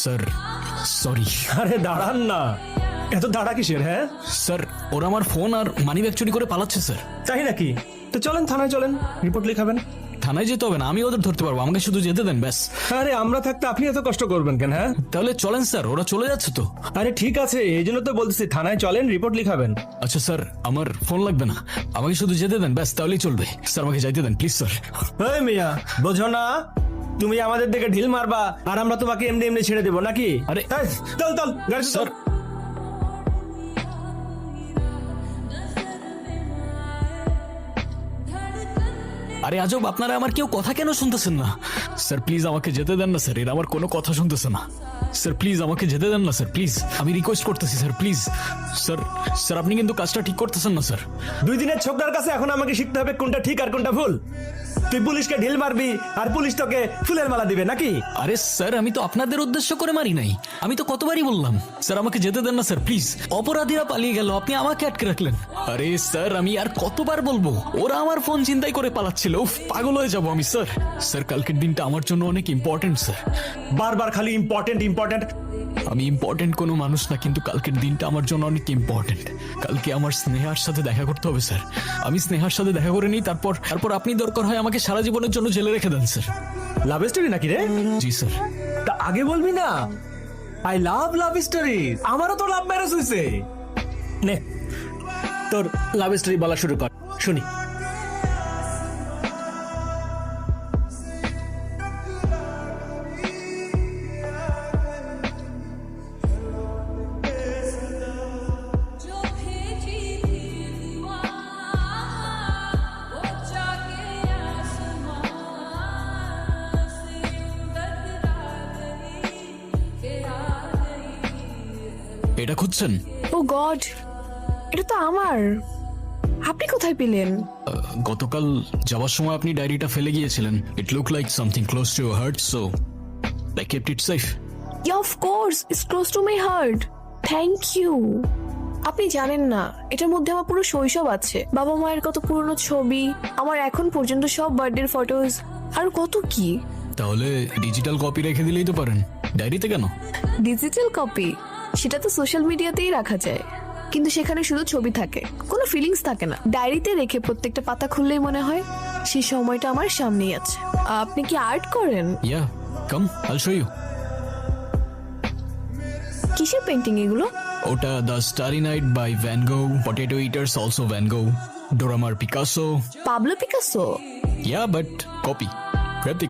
Sir sorry. আরে দাঁড়ান না, এত দাঁড়া কিসের? হ্যাঁ স্যার ওরা আমার ফোন আর মানি ব্যাগ চুরি করে পালাচ্ছে স্যার। তাই নাকি? তো চলেন থানায়, চলেন রিপোর্ট লিখাবেন। থানায় যেতে হবে না, আমি ওদের ধরতে পারবো, আমাকে শুধু যেতে দেন ব্যাস। আরে আমরা থাকতে আপনি এত কষ্ট করবেন কেন? হ্যাঁ তাহলে চলেন স্যার, ওরা চলে যাচ্ছে তো। আরে ঠিক আছে, এই জন্য তো বলতেছি থানায় চলেন, রিপোর্ট লিখাবেন। আচ্ছা স্যার, আমার ফোন লাগবে না, আমাকে শুধু যেতে দেন ব্যাস, তাহলেই চলবে। স্যার আমাকে যাইতে দেন প্লিজ স্যার। এই মিয়া, বোঝো না তুমি আমাদের দিকে ঢিল মারবা আর আমরা তোমাকে এমনি এমনি ছেড়ে দেবো নাকি? আরে এই, চল চল গাড়ি চল। স্যার আরে আজব, আপনারা আমার কেউ কথা কেন শুনতেছেন না? স্যার প্লিজ আমাকে যেতে দেন না স্যার, এরা আমার কোনো কথা শুনতেছে না। স্যার প্লিজ আমাকে যেতে দেন না স্যার, প্লিজ আমি রিকোয়েস্ট করতেছি স্যার, প্লিজ। স্যার স্যার আপনি কিন্তু কাজটা ঠিক করতেছেন না স্যার। 2 দিনের ছোকরার কাছে এখন আমাকে শিখতে হবে কোনটা ঠিক আর কোনটা ভুল। তুই পুলিশকে ঢিল মারবি আর পুলিশ তোকে ফুলের মালা দিবে নাকি? আরে স্যার আমি তো আপনাদের উদ্দেশ্য করে মারি নাই, আমি তো কতবারই বললাম। স্যার আমাকে যেতে দেন না স্যার প্লিজ, অপরাধীরা পালিয়ে গেল, আপনি আমাকে আটকে রাখলেন। আরে স্যার আমি আর কতবার বলবো, ওরা আমার ফোন ছিনতাই করে পালাচ্ছিল, উফ পাগল হয়ে যাবো আমি স্যার। স্যার কালকের দিনটা আমার জন্য অনেক ইম্পর্টেন্ট স্যার। বারবার খালি ইম্পর্টেন্ট ইম্পর্টেন্ট। আমি ইম্পর্টেন্ট কোনো মানুষ না, কিন্তু কালকের দিনটা আমার জন্য অনেক ইম্পর্টেন্ট। কালকে আমার স্নেহার সাথে দেখা করতে হবে স্যার, আমি স্নেহার সাথে দেখা করে নিই, তারপর তারপর আপনি দরকার হয় আমাকে সারা জীবনের জন্য জেলে রেখে দেন স্যার। লাভ স্টোরি নাকি রে? জি স্যার। তা আগে বলবি না? I love love story. আমারও তো লাভ ম্যারেজ হয়েছে। নে তোর লাভ স্টোরি বলা শুরু কর, শুনি। जो भेजी थी दुआ वो जाके आसमां से टकरा गई के आ गई। এটা খুঁজছেন? ও গড, এটা তো আমার। আপনি কোথায় পেলেন? গতকাল যাওয়ার সময় আপনি ডায়েরিটা ফেলে গিয়েছিলেন। It look like something close to your heart, so I kept it safe. Of course, it's close to my heart. Thank you. আপনি জানেন না, এটার মধ্যে আমার পুরো শৈশব আছে, বাবা মায়ের কত পুরনো ছবি, আমার এখন পর্যন্ত সব বার্থডে ফটোজ, আর কত কি। তাহলে ডিজিটাল কপি রেখে দিলেই তো পারেন, ডায়েরিতে কেন? ডিজিটাল কপি সেটা তো সোশ্যাল মিডিয়াতেই রাখা যায়, কিন্তু সেখানে শুধু ছবি থাকে, কোনো ফিলিংস থাকে না। ডায়েরিতে রেখে প্রত্যেকটা পাতা খুললেই মনে হয় সেই সময়টা আমার সামনেই আছে। আপনি কি আর্ট করেন? ইয়া কাম আইল শো ইউ। কিসের পেন্টিং এগুলো? ওটা the starry night by Van Gogh, potato eaters also Van Gogh, Dora Maar Picasso. Pablo Picasso? Yeah but copy.